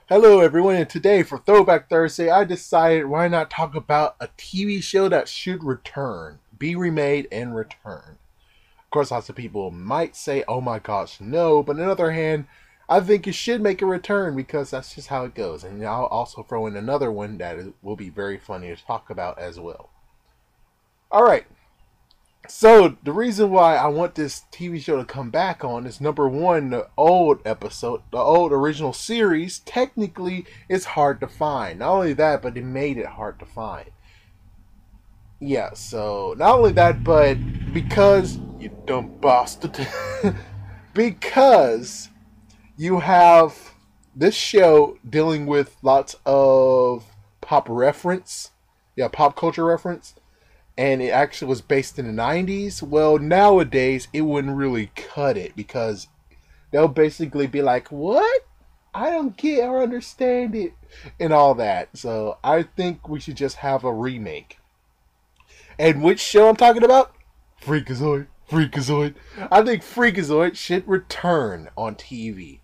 Hello everyone, and today for Throwback Thursday, I decided why not talk about a TV show that should return, be remade and return. Of course, lots of people might say, oh my gosh, no, but on the other hand, I think it should make a return because that's just how it goes. And I'll also throw in another one that will be very funny to talk about as well. Alright, so the reason why I want this TV show to come back on is number one, the old episode, the old original series, technically is hard to find. Not only that, but it made it hard to find. Yeah, so not only that, but because you dumb bastard, because you have this show dealing with lots of pop reference, pop culture reference, and it actually was based in the 90s, well, nowadays it wouldn't really cut it because they'll basically be like, what? I don't get or understand it, and all that. So I think we should just have a remake. And which show I'm talking about? Freakazoid. Freakazoid. I think Freakazoid should return on TV.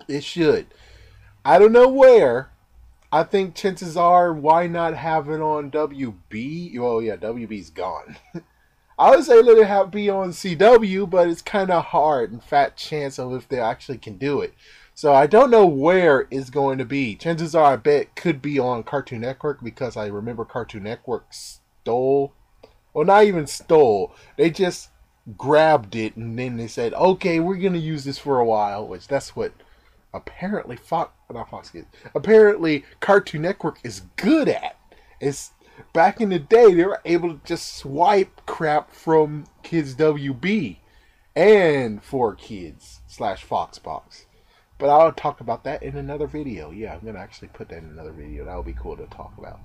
It should. I don't know where. I think chances are, why not have it on WB? Well, yeah, WB's gone. I would say let it be on CW, but it's kind of hard and fat chance of if they actually can do it. So I don't know where it's going to be. Chances are, I bet it could be on Cartoon Network because I remember Cartoon Network stole, well, not even stole. They just grabbed it and then they said, okay, we're going to use this for a while, which that's what apparently apparently Cartoon Network is good at. It's back in the day they were able to just swipe crap from Kids WB and 4Kids / Foxbox. But I'll talk about that in another video. Yeah, I'm gonna actually put that in another video. That would be cool to talk about.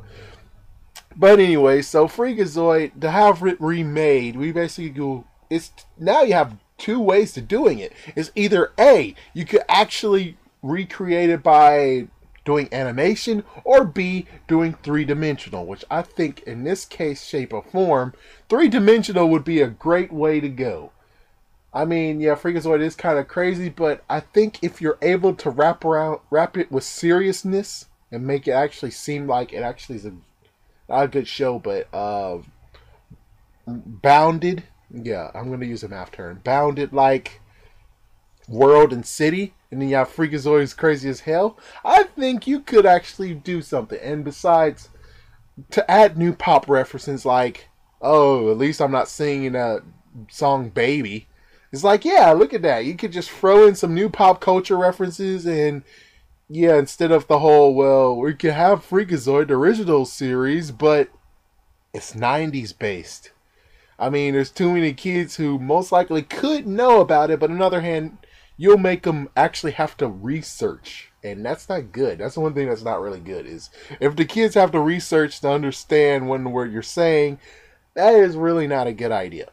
But anyway, so Freakazoid, to have it remade, we basically go. It's now you have two ways to doing it. Is either A, you could actually recreate it by doing animation, or B, doing three-dimensional, which I think in this case, shape, or form, three-dimensional would be a great way to go. I mean, yeah, Freakazoid is kind of crazy, but I think if you're able to wrap it with seriousness and make it actually seem like it actually is not a good show, but bounded. Yeah, I'm going to use a math term. Bounded like world and city, and then you have Freakazoid's crazy as hell. I think you could actually do something. And besides, to add new pop references like, oh, at least I'm not singing a song Baby. It's like, yeah, look at that. You could just throw in some new pop culture references and, yeah, instead of the whole, well, we could have Freakazoid, the original series, but it's 90s based. I mean, there's too many kids who most likely could know about it, but on the other hand, you'll make them actually have to research, and that's not good. That's the one thing that's not really good, is if the kids have to research to understand what word you're saying, that is really not a good idea.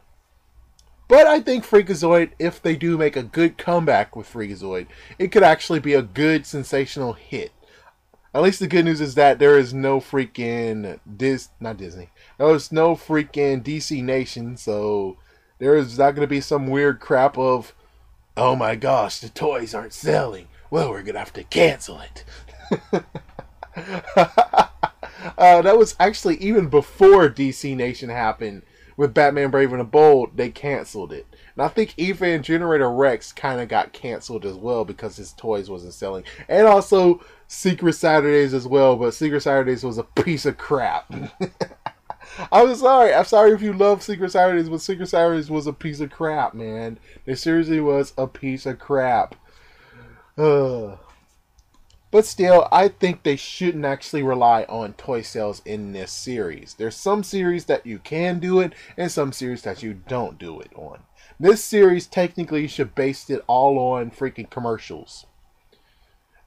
But I think Freakazoid, if they do make a good comeback with Freakazoid, it could actually be a good, sensational hit. At least the good news is that there is no freaking not Disney. There's no freaking DC Nation, so there is not going to be some weird crap of, oh my gosh, the toys aren't selling. Well, we're going to have to cancel it. That was actually even before DC Nation happened. With Batman Brave and the Bold, they canceled it. And I think even Generator Rex kind of got canceled as well because his toys wasn't selling. And also Secret Saturdays as well, but Secret Saturdays was a piece of crap. I'm sorry if you love Secret Saturdays, but Secret Saturdays was a piece of crap, man. It seriously was a piece of crap. But still, I think they shouldn't actually rely on toy sales in this series. There's some series that you can do it, and some series that you don't do it on. This series technically should base it all on freaking commercials.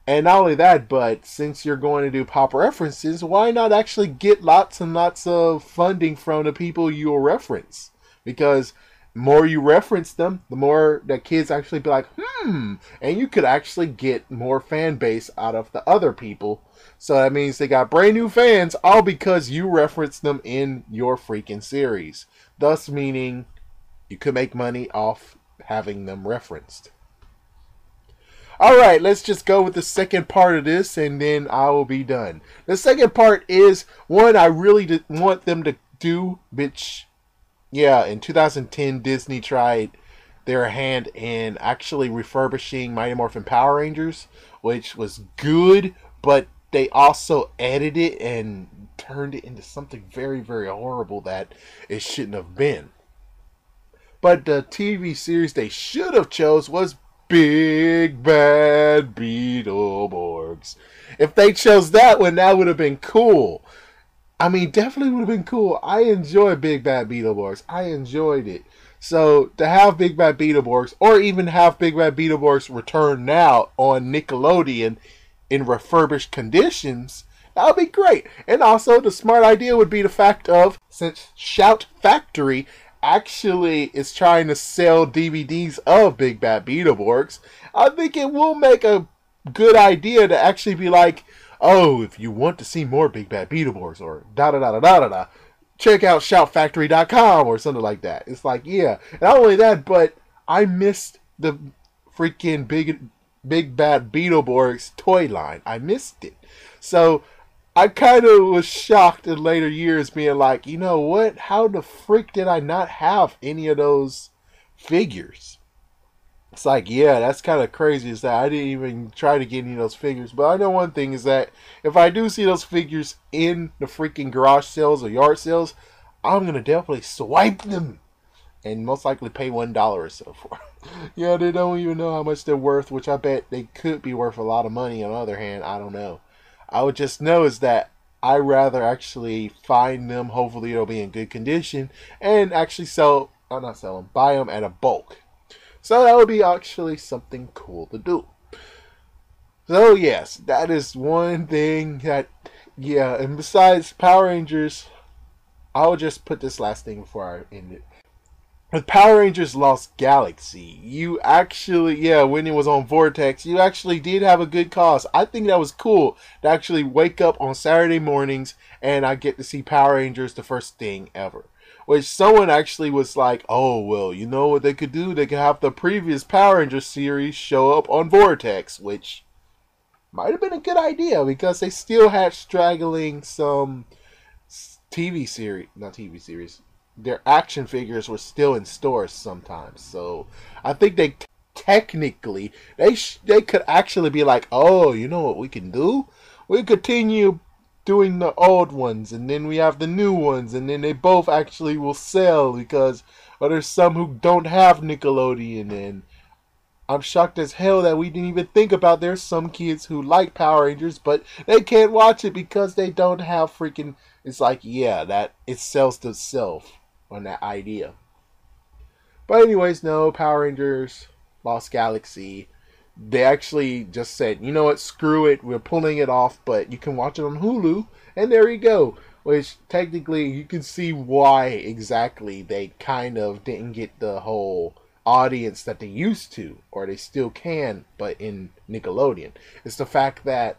And not only that, but since you're going to do pop references, why not actually get lots and lots of funding from the people you'll reference? Because the more you reference them, the more that kids actually be like, and you could actually get more fan base out of the other people. So that means they got brand new fans, all because you reference them in your freaking series. Thus meaning you could make money off having them referenced. Alright, let's just go with the second part of this and then I will be done. The second part is one I really want them to do, which, yeah, in 2010 Disney tried their hand in actually refurbishing Mighty Morphin Power Rangers, which was good, but they also edited it and turned it into something very, very horrible that it shouldn't have been. But the TV series they should have chose was Big Bad Beetleborgs. If they chose that one, that would have been cool. I mean, definitely would have been cool. I enjoy Big Bad Beetleborgs. I enjoyed it. So, to have Big Bad Beetleborgs, or even have Big Bad Beetleborgs return now on Nickelodeon in refurbished conditions, that would be great. And also, the smart idea would be the fact of, since Shout Factory actually is trying to sell DVDs of Big Bad Beetleborgs, I think it will make a good idea to actually be like, oh, if you want to see more Big Bad Beetleborgs or da-da-da-da-da-da-da, check out shoutfactory.com or something like that. It's like, yeah. And not only that, but I missed the freaking Big Bad Beetleborgs toy line. I missed it. So I kind of was shocked in later years being like, you know what? How the frick did I not have any of those figures? It's like, yeah, that's kind of crazy is that I didn't even try to get any of those figures. But I know one thing is that if I do see those figures in the freaking garage sales or yard sales, I'm going to definitely swipe them and most likely pay $1 or so for them. Yeah, they don't even know how much they're worth, which I bet they could be worth a lot of money. On the other hand, I don't know. I would just know is that I rather actually find them, hopefully they'll be in good condition, and actually buy them at a bulk. So that would be actually something cool to do. So yes, that is one thing that, yeah, and besides Power Rangers, I'll just put this last thing before I end it. With Power Rangers Lost Galaxy, you actually, yeah, when it was on Vortex, you actually did have a good cause. I think that was cool to actually wake up on Saturday mornings and I get to see Power Rangers the first thing ever. Which someone actually was like, oh, well, you know what they could do? They could have the previous Power Rangers series show up on Vortex, which might have been a good idea because they still had straggling some TV series. Their action figures were still in stores sometimes. So I think they technically, they could actually be like, oh, you know what we can do? We continue doing the old ones, and then we have the new ones, and then they both actually will sell because there's some who don't have Nickelodeon, and I'm shocked as hell that we didn't even think about there's some kids who like Power Rangers, but they can't watch it because they don't have freaking, it's like, yeah, that it sells to itself on that idea. But anyways, no, Power Rangers Lost Galaxy, they actually just said, you know what, screw it, we're pulling it off, but you can watch it on Hulu, and there you go. Which, technically, you can see why exactly they kind of didn't get the whole audience that they used to, or they still can, but in Nickelodeon. It's the fact that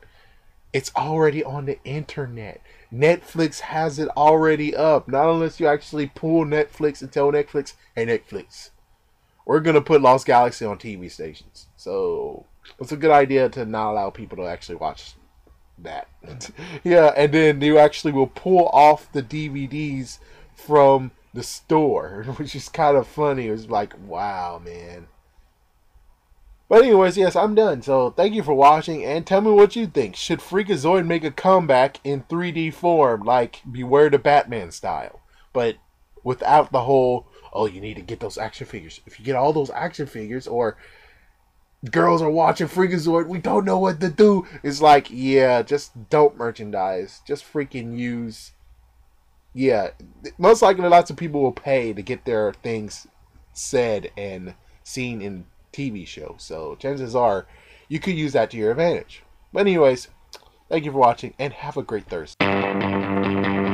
it's already on the internet. Netflix has it already up. Not unless you actually pull Netflix and tell Netflix, hey Netflix, we're going to put Lost Galaxy on TV stations. So it's a good idea to not allow people to actually watch that. Yeah, and then you actually will pull off the DVDs from the store, which is kind of funny. It was like, wow, man. But anyways, yes, I'm done. So thank you for watching, and tell me what you think. Should Freakazoid make a comeback in 3D form, like Beware the Batman style, but without the whole, oh, you need to get those action figures. If you get all those action figures, or girls are watching Freakazoid, we don't know what to do. It's like, yeah, just don't merchandise. Just freaking use. Yeah, most likely lots of people will pay to get their things said and seen in TV show, so chances are you could use that to your advantage. But anyways, thank you for watching and have a great Thursday.